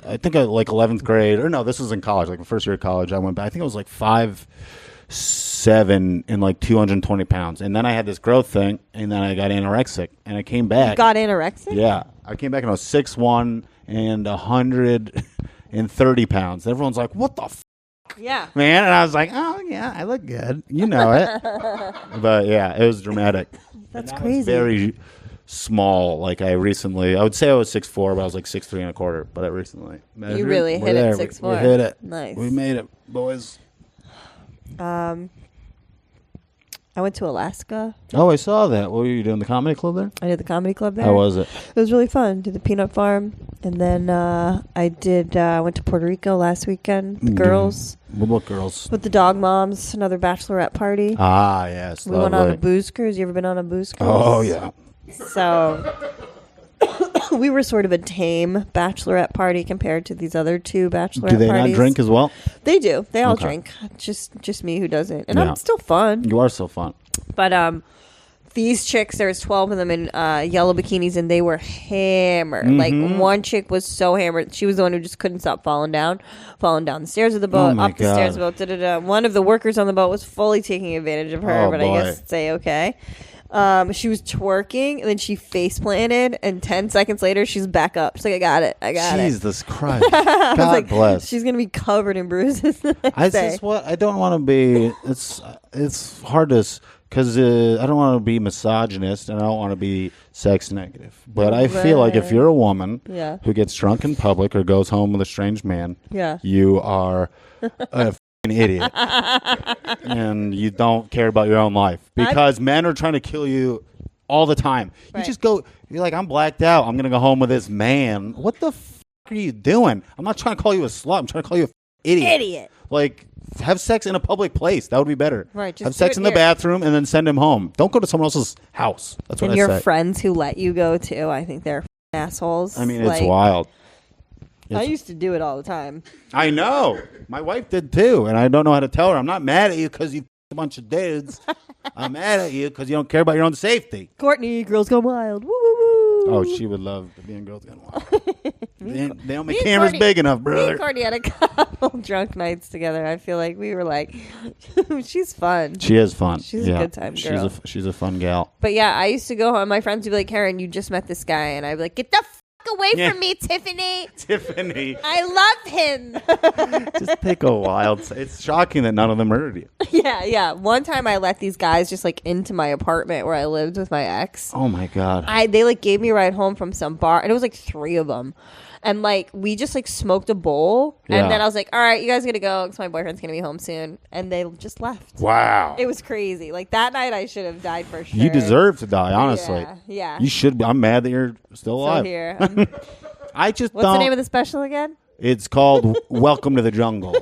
I think like 11th grade, or no, this was in college, like the first year of college. I went back, I think it was like 5'7" and like 220 pounds. And then I had this growth thing, and then I got anorexic, and I came back. You got anorexic? Yeah. I came back and I was 6'1" and 130 pounds. Everyone's like, what the f***? Yeah. Man, and I was like, oh, yeah, I look good. You know it. But, yeah, it was dramatic. That's And I crazy. was very small. Like, I would say I was 6'4", but I was like 6'3" and a quarter. But I recently measured. You really We're hit there. it, 6'4". We hit it. Nice. We made it, boys. I went to Alaska. Oh, I saw that. What were you doing, the comedy club there? I did the comedy club there. How was it? It was really fun. Did the peanut farm. And then I went to Puerto Rico last weekend. The girls. What girls? With the dog moms. Another bachelorette party. Ah, yes. We went on a booze cruise. You ever been on a booze cruise? Oh, yeah. So we were sort of a tame bachelorette party compared to these other two bachelorette parties. Do they not drink as well? They do. They all Okay. drink. Just me who doesn't. And Yeah. I'm still fun. You are so fun. But these chicks, there was 12 of them in yellow bikinis, and they were hammered. Like one chick was so hammered, she was the one who just couldn't stop falling down the stairs of the boat, my up the stairs of the boat. Da-da-da. One of the workers on the boat was fully taking advantage of her, Oh, but boy. I guess it's okay. She was twerking, and then she face planted, and 10 seconds later, she's back up. She's like, I got it. Jesus Christ. God bless. She's gonna be covered in bruises the next day. Just what I don't want to be. It's hard to, because I don't want to be misogynist and I don't want to be sex negative. But I feel like if you're a woman Yeah. who gets drunk in public or goes home with a strange man, Yeah. you are a f***ing idiot, and you don't care about your own life because men are trying to kill you all the time. Right. You just go. You're like, I'm blacked out. I'm gonna go home with this man. What the f*** are you doing? I'm not trying to call you a slut. I'm trying to call you a idiot. Idiot. Like, have sex in a public place. That would be better. Right, just have do sex it in the here. bathroom and then send him home. Don't go to someone else's house. That's what And I your say. friends who let you go too, I think they're assholes. I mean, Like, it's wild. I used to do it all the time. I know. My wife did too, and I don't know how to tell her. I'm not mad at you because you a bunch of dudes. I'm mad at you because you don't care about your own safety. Courtney, Girls Gone Wild. Woo, woo, woo. Oh, she would love to be in Girls Gone Wild. they don't Me make and cameras Courtney- big enough, Me brother. and Courtney had a couple drunk nights together. I feel like we were like, she's fun. She is fun. She's a good time girl. She's a fun gal. But yeah, I used to go home. My friends would be like, Kerryn, you just met this guy. And I'd be like, get the fuck away from me, Tiffany. Tiffany. I love him. Just take a wild. It's shocking that none of them murdered you. Yeah. One time I let these guys just like into my apartment where I lived with my ex. Oh my God. They like gave me a ride home from some bar, and it was like 3 of them. And like we just like smoked a bowl, and then I was like, "All right, you guys gotta go because my boyfriend's gonna be home soon." And they just left. Wow. It was crazy. Like that night, I should have died for sure. You deserve to die, honestly. Yeah. You should be. I'm mad that you're still alive. Still here. I just What's the name of the special again? It's called Welcome to the Jungle.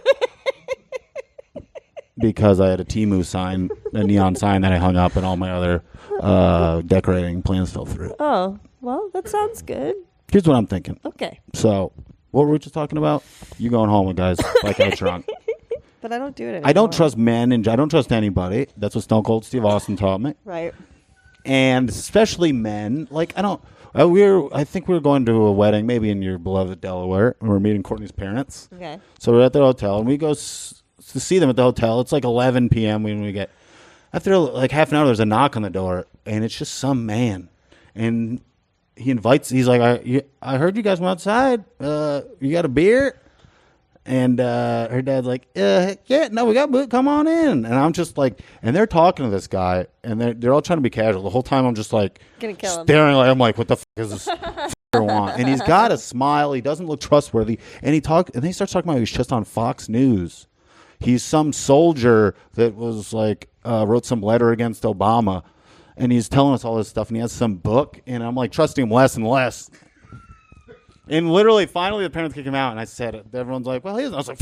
Because I had a Temu sign, a neon sign that I hung up, and all my other decorating plans fell through. Oh, well, that sounds good. Here's what I'm thinking. Okay. So, what were we just talking about? You going home with guys like I was drunk. But I don't do it anymore. I don't trust men, and I don't trust anybody. That's what Stone Cold Steve Austin taught me. Right. And especially men. Like, I don't... I think we were going to a wedding, maybe in your beloved Delaware, and we're meeting Courtney's parents. Okay. So we're at the hotel, and we go to see them at the hotel. It's like 11 p.m. when we get... After like half an hour, there's a knock on the door, and it's just some man. And he's like, I heard you guys went outside. You got a beer? And her dad's like, yeah, no, we got boot. Come on in. And I'm just like, and they're talking to this guy, and they're all trying to be casual. The whole time I'm just like, gonna kill him. staring like, I'm like, what the is this want? And he's got a smile. He doesn't look trustworthy. And he starts talking about he's just on Fox News. He's some soldier that was like, wrote some letter against Obama. And he's telling us all this stuff, and he has some book, and I'm like trusting him less and less. And literally, finally, the parents kick him out, and I said, everyone's like, well, he is. I was like,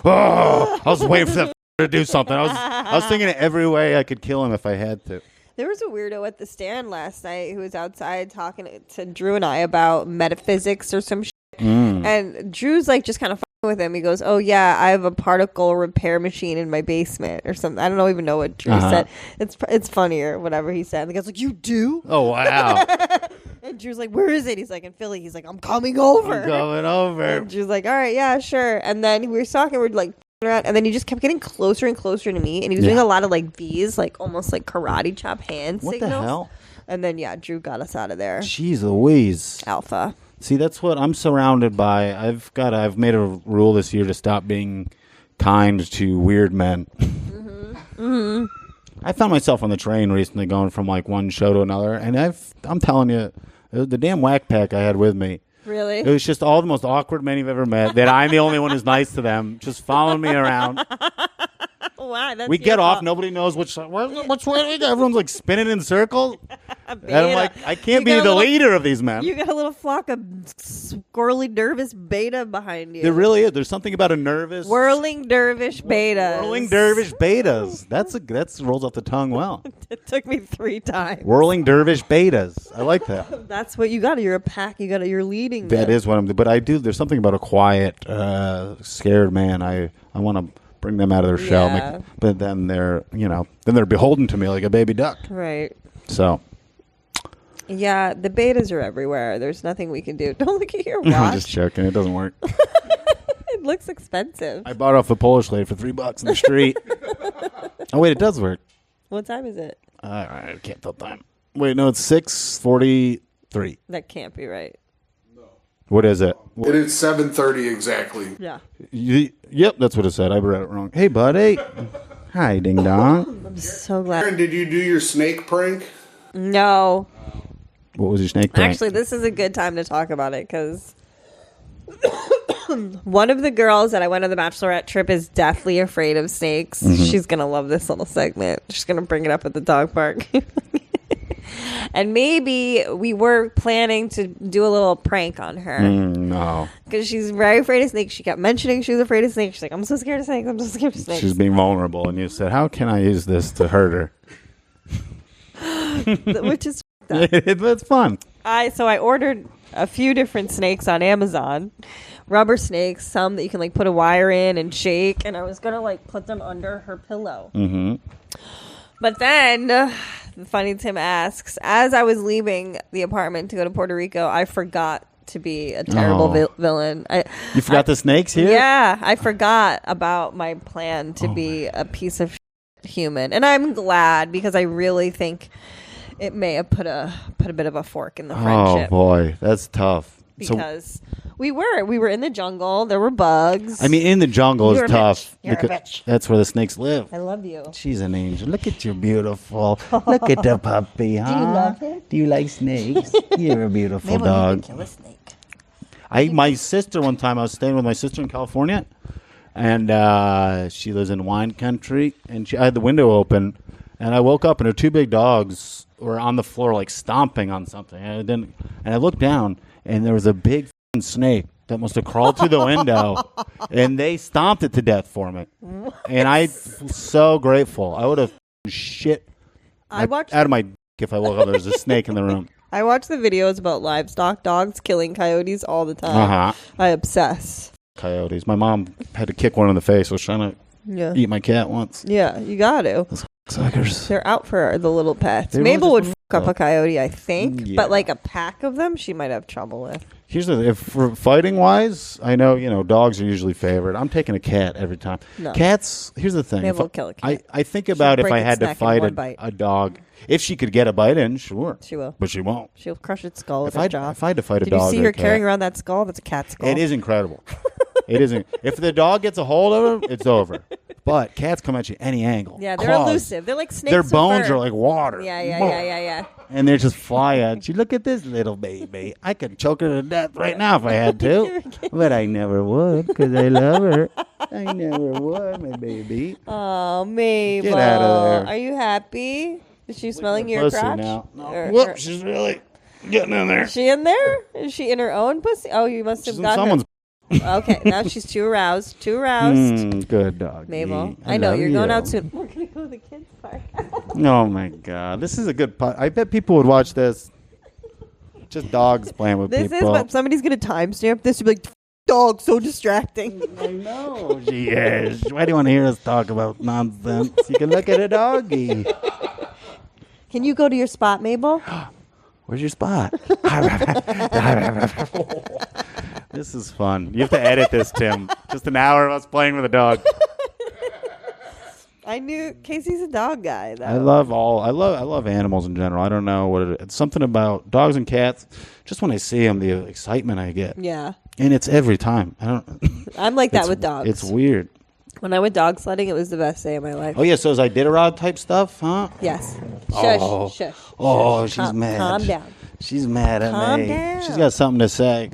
oh, I was waiting for that to do something. I was thinking of every way I could kill him if I had to. There was a weirdo at the stand last night who was outside talking to Drew and I about metaphysics or some shit. And Drew's like just kind of fucking with him. He goes, oh, yeah, I have a particle repair machine in my basement or something. I don't even know what Drew said. It's funnier, whatever he said. And the guy's like, you do? Oh, wow. And Drew's like, where is it? He's like, in Philly. He's like, I'm coming over. And Drew's like, all right, yeah, sure. And then we were talking, we're like, around, and then he just kept getting closer and closer to me. And he was doing a lot of like these, like almost like karate chop hand signals. What the hell? And then, Drew got us out of there. Jeez Louise. Alpha. See, that's what I'm surrounded by. I've made a rule this year to stop being kind to weird men. I found myself on the train recently going from like one show to another, and I'm telling you, the damn whack pack I had with me. Really? It was just all the most awkward men you've ever met. That I'm the only one who's nice to them, just following me around. Wow, that's we get off, nobody knows which way we go. Everyone's like spinning in circles. And I'm like, I can't be the leader of these men. You got a little flock of squirrely nervous beta behind you. There really is. There's something about a nervous whirling dervish betas. Whirling dervish betas. That rolls off the tongue well. It took me 3 times. Whirling dervish betas. I like that. That's what you got. You're a pack. You're leading. That is what I'm. But I do. There's something about a quiet, scared man. I want to bring them out of their shell. But then they're beholden to me like a baby duck. Right. So. Yeah, the betas are everywhere. There's nothing we can do. Don't look at your watch. I'm just joking. It doesn't work. It looks expensive. I bought off a Polish lady for $3 in the street. Oh wait, it does work. What time is it? All right, I can't tell time. Wait, no, it's 6:43. That can't be right. What is it? It is 7:30 exactly. Yeah. Yep, that's what it said. I read it wrong. Hey, buddy. Hi, ding dong. I'm so glad. Kerryn, did you do your snake prank? No. What was your snake prank? Actually, this is a good time to talk about it because one of the girls that I went on the Bachelorette trip is deathly afraid of snakes. She's going to love this little segment. She's going to bring it up at the dog park. And maybe we were planning to do a little prank on her. No. Because she's very afraid of snakes. She kept mentioning she was afraid of snakes. She's like, I'm so scared of snakes. I'm so scared of snakes. She's being vulnerable. And you said, how can I use this to hurt her? Which is f***ed up. It's fun. So I ordered a few different snakes on Amazon. Rubber snakes, some that you can like put a wire in and shake. And I was going to like put them under her pillow. But then... Funny Tim asks, as I was leaving the apartment to go to Puerto Rico, I forgot to be a terrible villain. You forgot the snakes here? Yeah, I forgot about my plan to be a piece of human. And I'm glad because I really think it may have put a bit of a fork in the friendship. Oh, boy. That's tough. because we were in the jungle. There were bugs. I mean, in the jungle You're is a tough. bitch. You're a because bitch. That's where the snakes live. I love you. She's an angel. Look at your beautiful. Look at the puppy, huh? Do you love him? Do you like snakes? You're a beautiful Maybe dog. you can kill a snake. My sister, one time I was staying with my sister in California, and she lives in wine country, and I had the window open, and I woke up and her two big dogs were on the floor like stomping on something, and I looked down and there was a big f***ing snake that must have crawled through the window, and they stomped it to death for me, and I'm so grateful. I would have shit out of my dick if I woke up there was a snake in the room. I watch the videos about livestock dogs killing coyotes all the time. Uh-huh. I obsess. Coyotes. My mom had to kick one in the face. I was trying to eat my cat once. Yeah, you got to. Suckers. They're out for the little pets. They Mabel really would just fuck up a coyote, I think. Yeah. But like a pack of them, she might have trouble with. Here's the if for fighting wise, I know dogs are usually favored. I'm taking a cat every time. No. Cats. Here's the thing. Mabel will kill a cat. I think about if break I its had to neck in fight one bite. a dog, if she could get a bite in, sure. She will. But she won't. She'll crush its skull with If her jaw. I had to fight a Did dog, you see or her a cat, carrying around that skull? That's a cat skull. it is incredible. It isn't. If the dog gets a hold of her, it's over. But cats come at you any angle. Yeah, they're Claws. elusive. They're like snakes. Their with bones fur. are like water. Yeah. And they just fly at you. Look at this little baby. I could choke her to death right now if I had to. But I never would because I love her. I never would, my baby. Oh, Mabel. Get out of there. Are you happy? Is she smelling your Pussy crotch? now. No. Or- Whoop, she's really getting in there. Is she in there? Is she in her own pussy? Oh, you must have She's in got someone's. her. Okay, now she's too aroused. Good dog. Mabel, I know you're going out soon. We're gonna go to the kids' park. Oh my God, this is a good. I bet people would watch this. Just dogs playing with This people. is what somebody's gonna timestamp this. You'll be like, dog, so distracting. I know she is. Why do you want to hear us talk about nonsense? You can look at a doggy. Can you go to your spot, Mabel? Where's your spot? This is fun. You have to edit this, Tim. Just an hour of us playing with a dog. I knew Casey's a dog guy, though. I love animals in general. I don't know what it is. It's something about dogs and cats. Just when I see them, the excitement I get. Yeah. And it's every time. I'm like that with dogs. It's weird. When I went dog sledding, it was the best day of my life. Oh, yeah. So is Iditarod type stuff, huh? Yes. Oh. Shush. Oh, Shush. she's mad. Calm down. She's mad at Calm me. down. She's got something to say.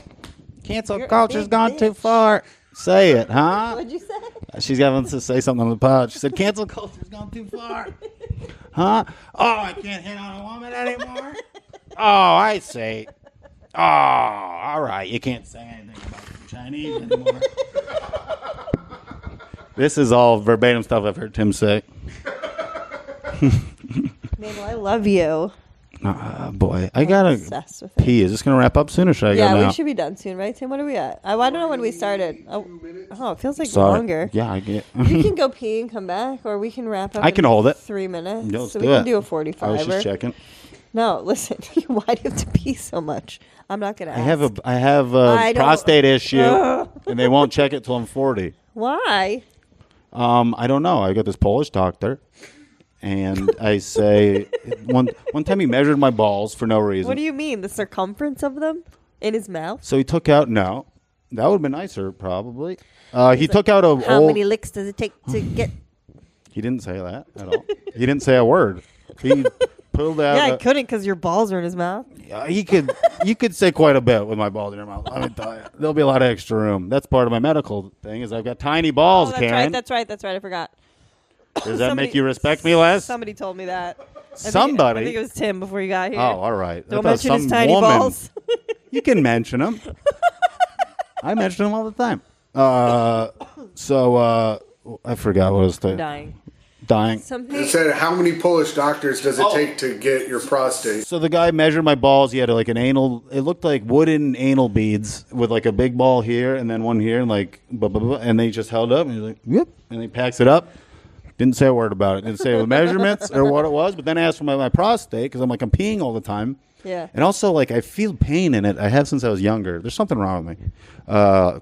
Cancel You're a culture's big gone too bitch. far. Say it, huh? What'd you say? She's having to say something on the pod. She said, cancel culture's gone too far. Huh? Oh, I can't hit on a woman anymore? Oh, I see. Oh, all right. You can't say anything about the Chinese anymore. This is all verbatim stuff I've heard Tim say. Mabel, I love you. Boy, I gotta Obsessed with it. pee. Is this gonna wrap up soon, or should I Yeah, go now? we should be done soon, right, Tim? What are we at? I don't know when we started. Oh, it feels like Sorry. longer. Yeah, I get. You can go pee and come back, or we can wrap up. I can in hold it. 3 minutes. Yeah, let's so do we can it. do a 45. I was just checking. No, listen. Why do you have to pee so much? I'm not gonna. I have a I don't- prostate issue, Ugh. and they won't check it till I'm 40. Why? I don't know. I got this Polish doctor, and I say one time he measured my balls for no reason. What do you mean? The circumference of them in his mouth? So he took out that would have been nicer probably. He took out a How old. many licks does it take to get? He didn't say that at all. He didn't say a word. He pulled out. Yeah, I couldn't because your balls are in his mouth. You could say quite a bit with my balls in your mouth. Let me tell you, there'll be a lot of extra room. That's part of my medical thing. Is I've got tiny balls, Oh, that's Karen. right. That's right. That's right. I forgot. Does that make you respect me less? Somebody told me that. I Somebody. think it was Tim before you got here. Oh, all right. Don't I thought mention his some tiny woman. balls. You can mention them. I mention them all the time. I forgot what I was saying. Dying. It said, how many Polish doctors does it take to get your prostate? So the guy measured my balls. He had like an anal. It looked like wooden anal beads with like a big ball here and then one here, and like blah, blah, blah, and they just held up and he's like, "Yep," and he packs it up. Didn't say a word about it. Didn't say the measurements or what it was. But then I asked for my prostate because I'm like I'm peeing all the time. Yeah. And also like I feel pain in it. I have since I was younger. There's something wrong with me,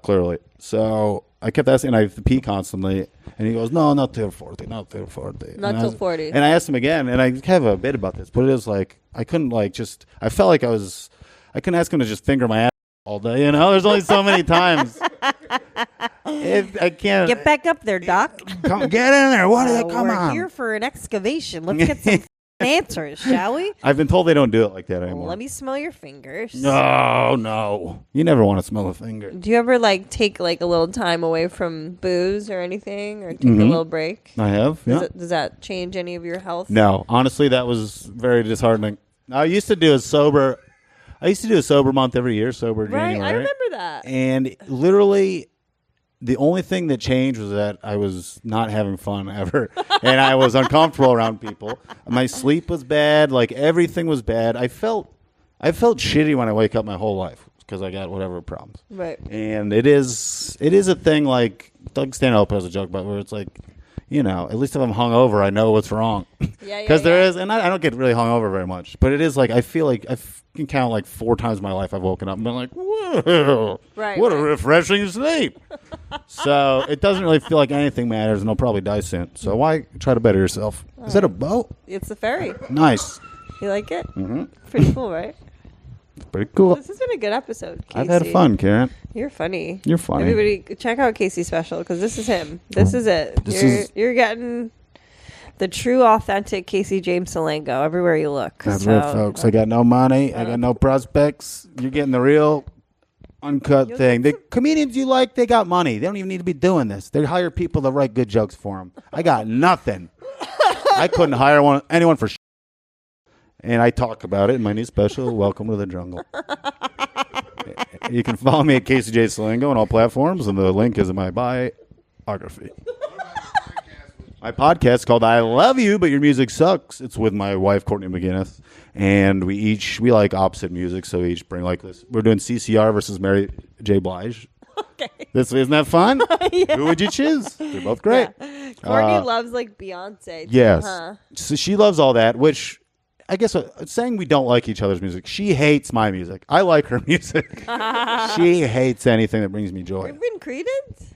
clearly. So I kept asking. I have to pee constantly. And he goes, no, not till 40, not till 40. Not till 40. And I asked him again, and I have a bit about this, but it was like, I couldn't like just, I felt like I couldn't ask him to just finger my ass all day. You know, there's only so many times. I can't Get back up there, Doc. come get in there. What? Come We're on. here for an excavation. Let's get some answers, shall we? I've been told they don't do it like that anymore. Let me smell your fingers. No. You never want to smell a finger. Do you ever like take like a little time away from booze or anything, or take a little break? I have. Yeah. Does that change any of your health? No, honestly, that was very disheartening. I used to do a sober month every year, sober Right, January. I remember that. And literally, the only thing that changed was that I was not having fun ever, and I was uncomfortable around people. My sleep was bad, like everything was bad. I felt shitty when I wake up my whole life because I got whatever problems. Right. And it is a thing like Doug Stanhope has a joke about where it's like, you know, at least if I'm hungover, I know what's wrong. Yeah. Because there is, and I don't get really hungover very much, but it is like I feel like I can count like 4 times in my life I've woken up and been like, whoa, what a refreshing sleep. So it doesn't really feel like anything matters, and I'll probably die soon. So why try to better yourself? Is that a boat? It's the ferry. Nice. You like it? Mm-hmm. Pretty cool, right? Pretty cool. This has been a good episode, Casey. I've had fun, Kerryn. You're funny. You're funny. Everybody, check out Casey's special because this is him. This is it. You're getting the true, authentic Casey James Salengo everywhere you look. That's right, folks. I got no money. I got no prospects. You're getting the real uncut thing. The comedians you like, they got money. They don't even need to be doing this. They hire people to write good jokes for them. I got nothing. I couldn't hire anyone for and I talk about it in my new special, Welcome to the Jungle. You can follow me at Casey J. Salengo on all platforms, and the link is in my biography. My podcast is called I Love You, But Your Music Sucks. It's with my wife, Courtney McGinnis, and we like opposite music, so we each bring like this. We're doing CCR versus Mary J. Blige. Okay. Isn't that fun? Yeah. Who would you choose? They're both great. Yeah. Courtney loves like Beyonce. Yes. Huh? So she loves all that, which I guess saying we don't like each other's music. She hates my music. I like her music. She hates anything that brings me joy. You've been Creedence?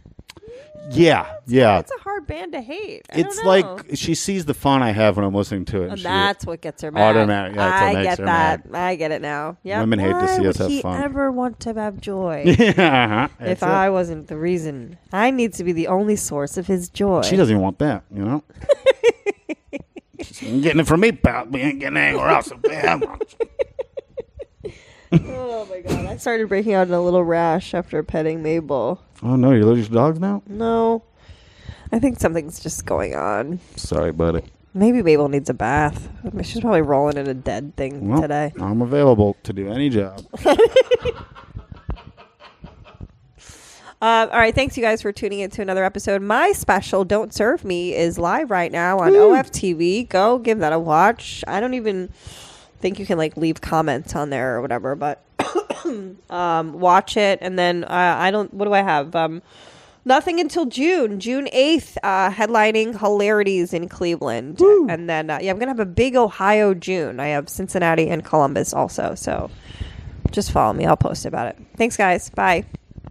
Yeah. It's a hard band to hate. It's like she sees the fun I have when I'm listening to it. And that's what gets her mad. Automatic. Yeah, I get that. I get it now. Yep. Women hate to see us have fun. Why would he ever want to have joy? Yeah. If I wasn't the reason. I need to be the only source of his joy. She doesn't even want that, you know? She ain't getting it from me, pal. We ain't getting anywhere else. Oh my god! I started breaking out in a little rash after petting Mabel. Oh no, you're allergic to dogs now? No, I think something's just going on. Sorry, buddy. Maybe Mabel needs a bath. She's probably rolling in a dead thing today. I'm available to do any job. All right, thanks you guys for tuning in to another episode. My special, Don't Serve Me, is live right now on OFTV. Go give that a watch. I don't even think you can like leave comments on there or whatever, but watch it. And then what do I have? Nothing until June 8th, headlining Hilarities in Cleveland. Woo. And then, I'm going to have a big Ohio June. I have Cincinnati and Columbus also. So just follow me. I'll post about it. Thanks, guys. Bye.